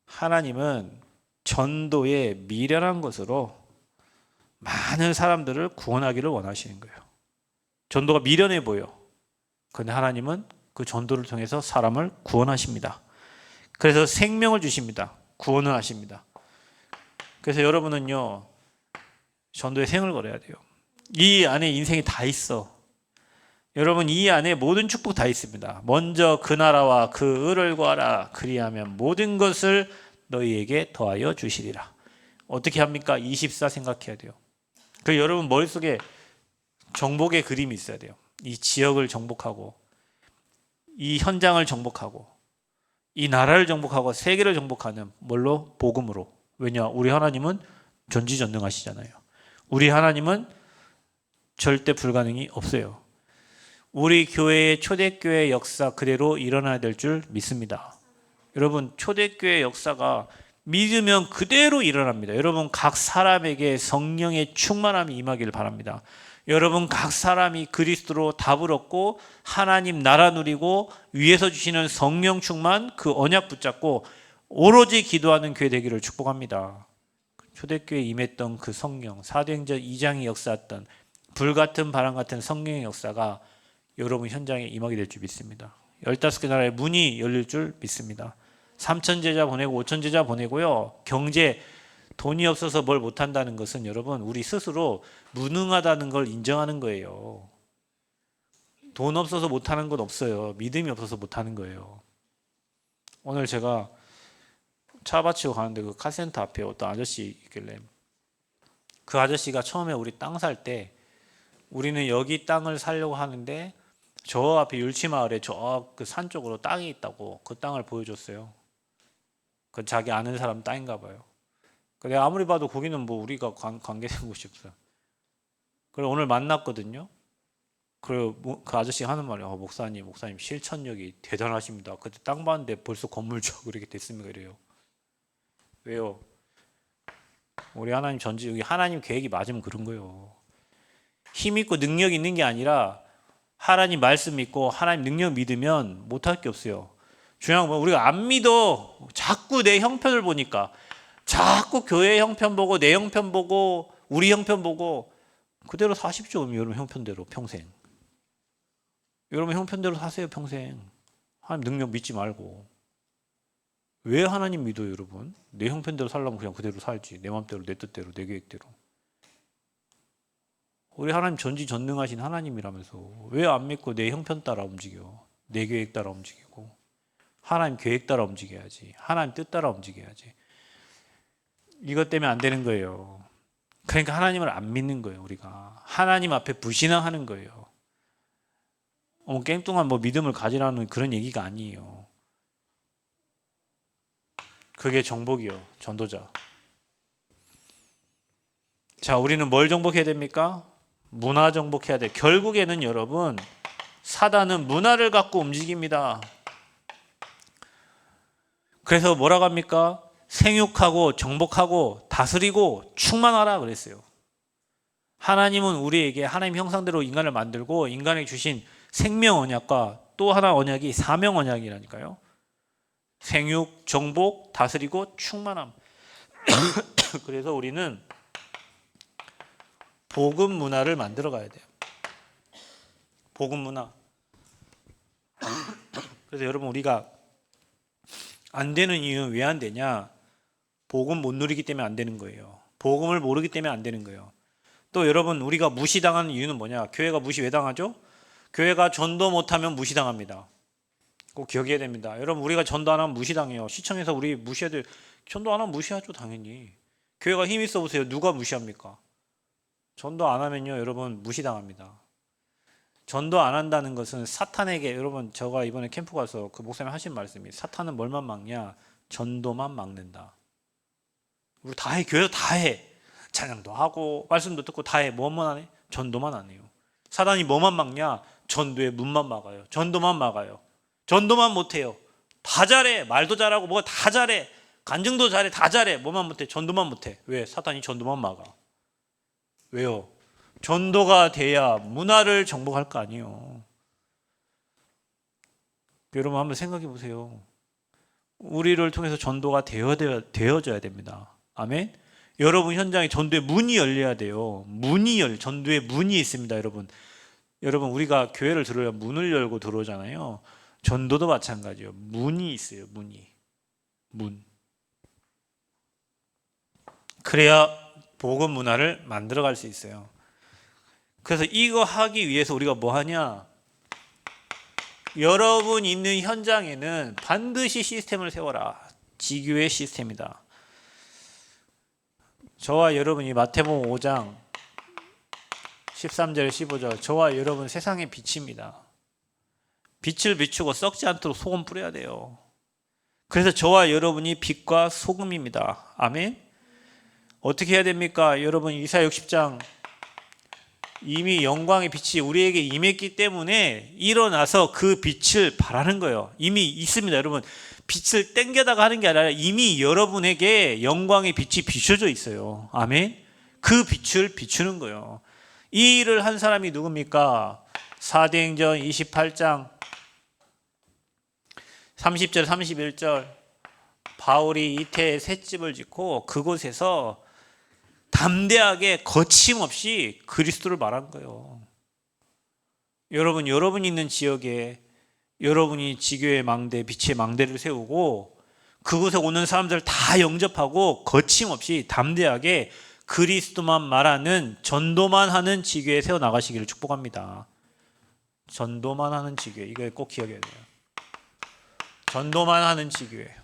S1: 하나님은 전도에 미련한 것으로 많은 사람들을 구원하기를 원하시는 거예요. 전도가 미련해 보여. 그런데 하나님은 그 전도를 통해서 사람을 구원하십니다. 그래서 생명을 주십니다. 구원을 하십니다. 그래서 여러분은요, 전도에 생을 걸어야 돼요. 이 안에 인생이 다 있어. 여러분 이 안에 모든 축복 다 있습니다. 먼저 그 나라와 그 의를 구하라. 그리하면 모든 것을 너희에게 더하여 주시리라. 어떻게 합니까? 24 생각해야 돼요. 그 여러분 머릿속에 정복의 그림이 있어야 돼요. 이 지역을 정복하고 이 현장을 정복하고 이 나라를 정복하고 세계를 정복하는 뭘로? 복음으로. 왜냐? 우리 하나님은 전지전능하시잖아요. 우리 하나님은 절대 불가능이 없어요. 우리 교회의 초대교회 역사 그대로 일어나야 될 줄 믿습니다. 여러분 초대교회 역사가 믿으면 그대로 일어납니다. 여러분 각 사람에게 성령의 충만함이 임하기를 바랍니다. 여러분 각 사람이 그리스도로 답을 얻고 하나님 나라 누리고 위에서 주시는 성령 충만 그 언약 붙잡고 오로지 기도하는 교회 되기를 축복합니다. 초대교회에 임했던 그 성령, 사도행전 2장이 역사했던 불같은 바람 같은 성령의 역사가 여러분 현장에 임하게 될 줄 믿습니다. 15개 나라의 문이 열릴 줄 믿습니다. 3천 제자 보내고 5천 제자 보내고요. 경제, 돈이 없어서 뭘 못한다는 것은 여러분 우리 스스로 무능하다는 걸 인정하는 거예요. 돈 없어서 못하는 건 없어요. 믿음이 없어서 못하는 거예요. 오늘 제가 차 받치고 가는데 그 카센터 앞에 어떤 아저씨 있길래 그 아저씨가 처음에 우리 땅 살 때 우리는 여기 땅을 사려고 하는데 저 앞에 율치마을에 저 그 산 쪽으로 땅이 있다고 그 땅을 보여줬어요. 그 자기 아는 사람 땅인가 봐요. 근데 아무리 봐도 거기는 뭐 우리가 관계된 곳이 없어요. 그래서 오늘 만났거든요. 그 아저씨가 하는 말이 목사님 실천력이 대단하십니다. 그때 땅 봤는데 벌써 건물 줘 그렇게 됐습니까? 이래요. 왜요? 우리 하나님 전지 여기 하나님 계획이 맞으면 그런 거예요. 힘 있고 능력 있는 게 아니라 하나님 말씀 믿고 하나님 능력 믿으면 못할 게 없어요. 중요한 건 우리가 안 믿어. 자꾸 내 형편을 보니까 자꾸 교회 형편 보고 내 형편 보고 우리 형편 보고 그대로 사십시오. 여러분 형편대로 평생. 여러분 형편대로 사세요 평생. 하나님 능력 믿지 말고. 왜 하나님 믿어요 여러분? 내 형편대로 살려면 그냥 그대로 살지. 내 마음대로 내 뜻대로 내 계획대로. 우리 하나님 전지전능하신 하나님이라면서 왜 안 믿고 내 형편 따라 움직여? 내 계획 따라 움직이고 하나님 계획 따라 움직여야지. 하나님 뜻 따라 움직여야지. 이것 때문에 안 되는 거예요. 그러니까 하나님을 안 믿는 거예요. 우리가 하나님 앞에 불신앙하는 거예요. 깽뚱한 믿음을 가지라는 그런 얘기가 아니에요. 그게 정복이요. 전도자. 자, 우리는 뭘 정복해야 됩니까? 문화 정복해야 돼. 결국에는 여러분 사단은 문화를 갖고 움직입니다. 그래서 뭐라고 합니까? 생육하고 정복하고 다스리고 충만하라 그랬어요. 하나님은 우리에게 하나님 형상대로 인간을 만들고 인간에게 주신 생명 언약과 또 하나 언약이 사명 언약이라니까요. 생육, 정복, 다스리고 충만함. 그래서 우리는 복음 문화를 만들어 가야 돼요. 복음 문화. 그래서 여러분 우리가 안 되는 이유는 왜 안 되냐? 복음 못 누리기 때문에 안 되는 거예요. 복음을 모르기 때문에 안 되는 거예요. 또 여러분 우리가 무시당하는 이유는 뭐냐? 교회가 무시 왜 당하죠? 교회가 전도 못하면 무시당합니다. 꼭 기억해야 됩니다. 여러분 우리가 전도 안 하면 무시당해요. 시청에서 우리 무시해야 돼. 전도 안 하면 무시하죠 당연히. 교회가 힘 있어 보세요. 누가 무시합니까? 전도 안 하면요 여러분 무시당합니다. 전도 안 한다는 것은 사탄에게, 여러분 제가 이번에 캠프 가서 그 목사님 하신 말씀이 사탄은 뭘만 막냐? 전도만 막는다. 우리 다 해. 교회도 다 해. 찬양도 하고 말씀도 듣고 다 해. 뭐만 안 해? 전도만 안 해요. 사단이 뭐만 막냐? 전도의 문만 막아요. 전도만 막아요. 전도만 못해요. 다 잘해. 말도 잘하고 뭐가 다 잘해. 간증도 잘해. 다 잘해. 뭐만 못해? 전도만 못해. 왜? 사탄이 전도만 막아. 왜요? 전도가 돼야 문화를 정복할 거 아니에요. 여러분 한번 생각해 보세요. 우리를 통해서 전도가 되어져야 됩니다. 아멘. 여러분 현장에 전도의 문이 열려야 돼요. 전도의 문이 있습니다, 여러분. 여러분 우리가 교회를 들어야 문을 열고 들어오잖아요. 전도도 마찬가지예요. 문이 있어요, 문. 그래야 복음 문화를 만들어갈 수 있어요. 그래서 이거 하기 위해서 우리가 뭐 하냐? 여러분 있는 현장에는 반드시 시스템을 세워라. 지교의 시스템이다. 저와 여러분이 마태복음 5장 13절 15절, 저와 여러분 세상의 빛입니다. 빛을 비추고 썩지 않도록 소금 뿌려야 돼요. 그래서 저와 여러분이 빛과 소금입니다. 아멘. 어떻게 해야 됩니까? 여러분 이사야 60장 이미 영광의 빛이 우리에게 임했기 때문에 일어나서 그 빛을 발하는 거예요. 이미 있습니다. 여러분 빛을 땡겨다가 하는 게 아니라 이미 여러분에게 영광의 빛이 비춰져 있어요. 아멘. 그 빛을 비추는 거예요. 이 일을 한 사람이 누굽니까? 사도행전 28장 30절 31절, 바울이 이태에 셋집을 짓고 그곳에서 담대하게 거침없이 그리스도를 말한 거예요. 여러분이 있는 지역에 여러분이 지교의 망대, 빛의 망대를 세우고 그곳에 오는 사람들 다 영접하고 거침없이 담대하게 그리스도만 말하는, 전도만 하는 지교에 세워나가시기를 축복합니다. 전도만 하는 지교회, 이거 꼭 기억해야 돼요. 전도만 하는 지교회.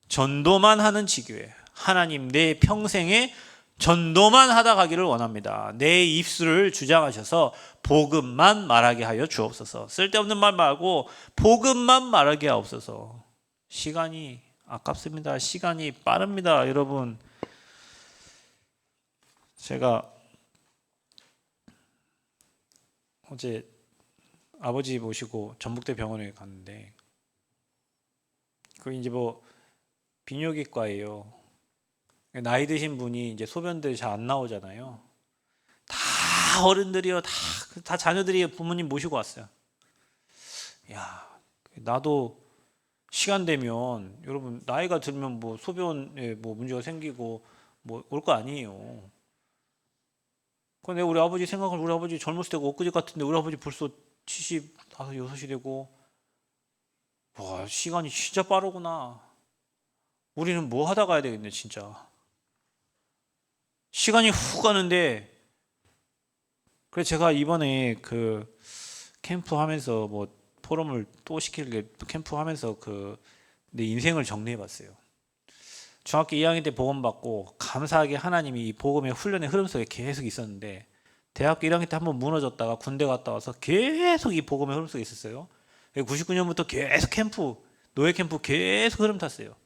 S1: 전도만 하는 지교회. 하나님 내 평생에 전도만 하다 가기를 원합니다. 내 입술을 주장하셔서 복음만 말하게 하여 주옵소서. 쓸데없는 말 말고 복음만 말하게 하옵소서. 시간이 아깝습니다. 시간이 빠릅니다. 여러분 제가 어제 아버지 모시고 전북대 병원에 갔는데 그 이제 뭐 비뇨기과예요. 나이 드신 분이 이제 소변들이 잘 안 나오잖아요. 다 어른들이요, 다 자녀들이 부모님 모시고 왔어요. 야, 나도 시간 되면 여러분 나이가 들면 뭐 소변에 뭐 문제가 생기고 뭐 올 거 아니에요. 근데 우리 아버지 생각을, 우리 아버지 젊었을 때가 엊그제 같은데 우리 아버지 벌써 75, 6이 되고, 와 시간이 진짜 빠르구나. 우리는 뭐 하다 가야 되겠네 진짜. 시간이 훅 가는데. 그래서 제가 이번에 그 캠프 하면서 뭐 포럼을 또 시키길래 캠프 하면서 그 내 인생을 정리해 봤어요. 중학교 2학년 때 복음 받고 감사하게 하나님이 이 복음의 훈련의 흐름 속에 계속 있었는데, 대학교 1학년 때 한번 무너졌다가 군대 갔다 와서 계속 이 복음의 흐름 속에 있었어요. 99년부터 계속 캠프, 노예 캠프 계속 흐름 탔어요.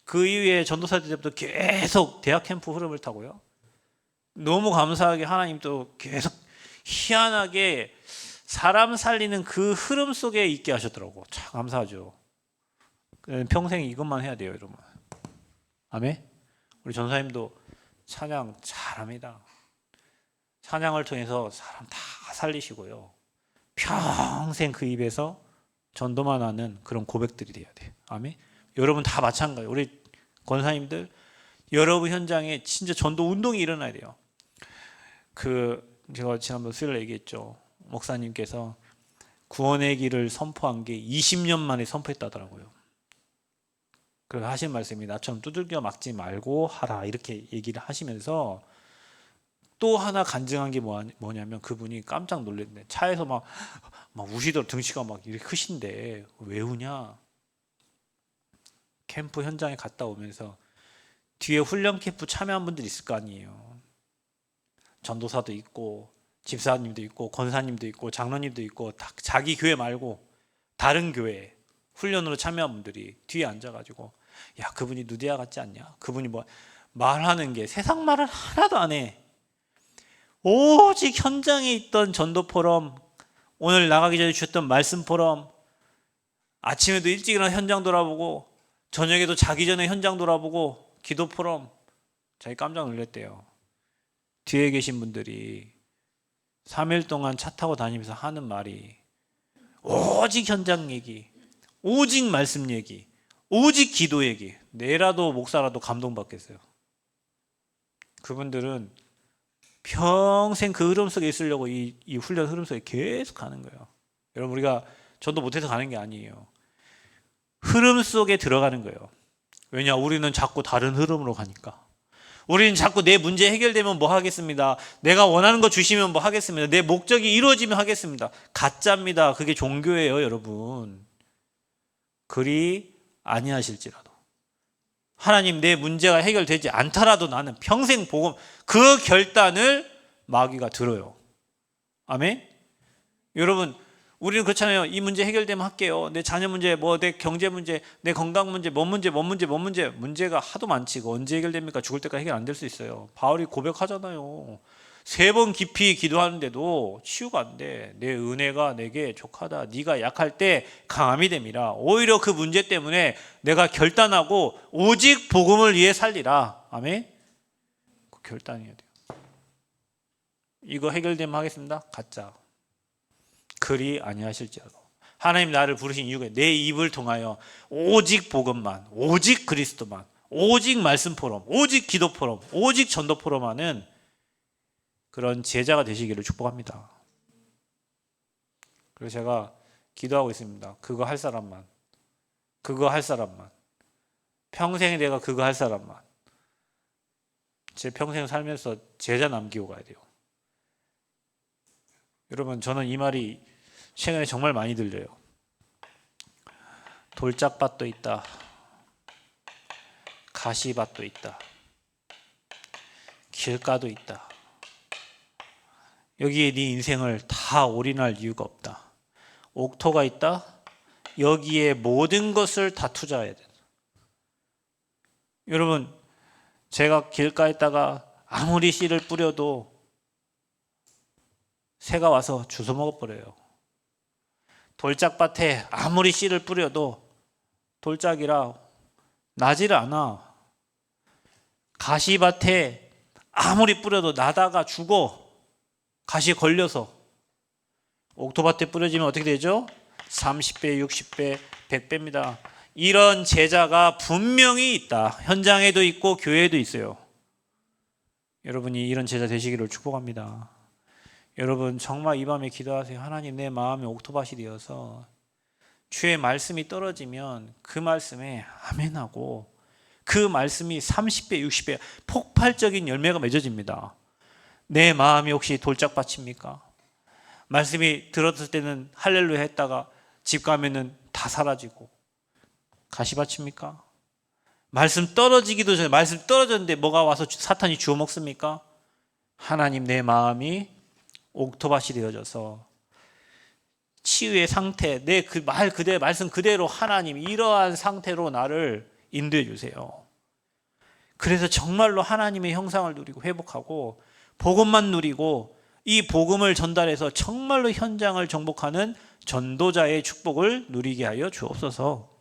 S1: 그 이후에 전도사 때부터 계속 대학 캠프 흐름을 타고요. 너무 감사하게 하나님 또 계속 희한하게 사람 살리는 그 흐름 속에 있게 하셨더라고. 참 감사하죠. 평생 이것만 해야 돼요, 여러분. 아멘. 우리 전사님도 찬양 잘합니다. 찬양을 통해서 사람 다 살리시고요. 평생 그 입에서 전도만 하는 그런 고백들이 돼야 돼요. 아멘. 여러분 다 마찬가지예요. 우리 권사님들 여러분 현장에 진짜 전도 운동이 일어나야 돼요. 제가 지난번 수요일에 얘기했죠. 목사님께서 구원의 길을 선포한 게 20년 만에 선포했다더라고요. 그래서 하신 말씀이 나처럼 두들겨 막지 말고 하라 이렇게 얘기를 하시면서 또 하나 간증한 게 뭐냐면 그분이 깜짝 놀랐네. 차에서 막 우시더라고. 등치가 막 이렇게 크신데 왜 우냐? 캠프 현장에 갔다 오면서 뒤에 훈련 캠프 참여한 분들이 있을 거 아니에요. 전도사도 있고 집사님도 있고 권사님도 있고 장로님도 있고 자기 교회 말고 다른 교회 훈련으로 참여한 분들이 뒤에 앉아가지고 야 그분이 누디아 같지 않냐? 그분이 뭐 말하는 게 세상 말을 하나도 안 해. 오직 현장에 있던 전도 포럼, 오늘 나가기 전에 주셨던 말씀 포럼, 아침에도 일찍 일어나 현장 돌아보고 저녁에도 자기 전에 현장 돌아보고 기도 포럼, 자기 깜짝 놀랐대요. 뒤에 계신 분들이 3일 동안 차 타고 다니면서 하는 말이 오직 현장 얘기, 오직 말씀 얘기, 오직 기도 얘기. 내라도 목사라도 감동받겠어요. 그분들은 평생 그 흐름 속에 있으려고 이 훈련 흐름 속에 계속 가는 거예요. 여러분 우리가 전도 못해서 가는 게 아니에요. 흐름 속에 들어가는 거예요. 왜냐? 우리는 자꾸 다른 흐름으로 가니까. 우리는 자꾸 내 문제 해결되면 뭐 하겠습니다. 내가 원하는 거 주시면 뭐 하겠습니다. 내 목적이 이루어지면 하겠습니다. 가짜입니다. 그게 종교예요, 여러분. 그리 아니하실지라도 하나님 내 문제가 해결되지 않더라도 나는 평생 복음, 그 결단을 마귀가 들어요. 아멘. 여러분 우리는 그렇잖아요. 이 문제 해결되면 할게요. 내 자녀 문제, 내 경제 문제, 내 건강 문제, 뭔 문제. 문제가 하도 많지. 언제 해결됩니까? 죽을 때까지 해결 안 될 수 있어요. 바울이 고백하잖아요. 3번 깊이 기도하는데도 치유가 안 돼. 내 은혜가 내게 족하다. 네가 약할 때 강함이 됨이라. 오히려 그 문제 때문에 내가 결단하고 오직 복음을 위해 살리라. 아멘. 그 결단해야 돼요. 이거 해결되면 하겠습니다. 가짜. 그리 아니하실지라도. 하나님 나를 부르신 이유가 내 입을 통하여 오직 복음만, 오직 그리스도만, 오직 말씀 포럼, 오직 기도 포럼, 오직 전도 포럼 하는 그런 제자가 되시기를 축복합니다. 그래서 제가 기도하고 있습니다. 그거 할 사람만, 평생에 내가 그거 할 사람만. 제 평생 살면서 제자 남기고 가야 돼요. 여러분 저는 이 말이 최근에 정말 많이 들려요. 돌짝밭도 있다, 가시밭도 있다, 길가도 있다. 여기에 네 인생을 다 올인할 이유가 없다. 옥토가 있다. 여기에 모든 것을 다 투자해야 된다. 여러분 제가 길가에다가 아무리 씨를 뿌려도 새가 와서 주워 먹어버려요. 돌짝밭에 아무리 씨를 뿌려도 돌짝이라 나지를 않아. 가시밭에 아무리 뿌려도 나다가 죽어. 가시에 걸려서. 옥토밭에 뿌려지면 어떻게 되죠? 30배, 60배, 100배입니다. 이런 제자가 분명히 있다. 현장에도 있고 교회에도 있어요. 여러분이 이런 제자 되시기를 축복합니다. 여러분 정말 이 밤에 기도하세요. 하나님 내 마음이 옥토밭이 되어서 주의 말씀이 떨어지면 그 말씀에 아멘하고 그 말씀이 30배, 60배 폭발적인 열매가 맺어집니다. 내 마음이 혹시 돌짝밭입니까? 말씀이 들었을 때는 할렐루야 했다가 집 가면은 다 사라지고 가시밭입니까? 말씀 떨어지기도 전에 말씀 떨어졌는데 뭐가 와서 사탄이 주워 먹습니까? 하나님 내 마음이 옥토밭이 되어져서 치유의 상태, 내 그 말 그대로 말씀 그대로 하나님 이러한 상태로 나를 인도해 주세요. 그래서 정말로 하나님의 형상을 누리고 회복하고 복음만 누리고 이 복음을 전달해서 정말로 현장을 정복하는 전도자의 축복을 누리게 하여 주옵소서.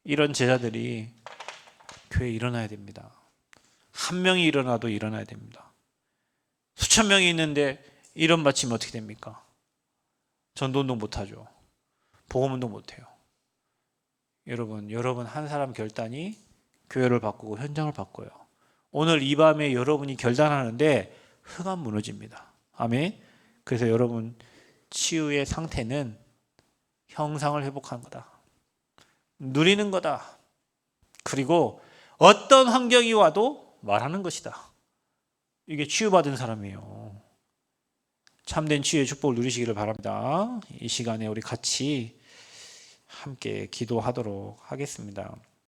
S1: 이런 제자들이 교회에 일어나야 됩니다. 한 명이 일어나도 일어나야 됩니다. 수천 명이 있는데 이런 마치면 어떻게 됩니까? 전도운동 못하죠. 복음운동 못해요. 여러분 한 사람 결단이 교회를 바꾸고 현장을 바꿔요. 오늘 이 밤에 여러분이 결단하는데 흑암 무너집니다. 아멘. 그래서 여러분 치유의 상태는 형상을 회복하는 거다. 누리는 거다. 그리고 어떤 환경이 와도 말하는 것이다. 이게 치유받은 사람이에요. 참된 치유의 축복을 누리시기를 바랍니다. 이 시간에 우리 같이 함께 기도하도록 하겠습니다.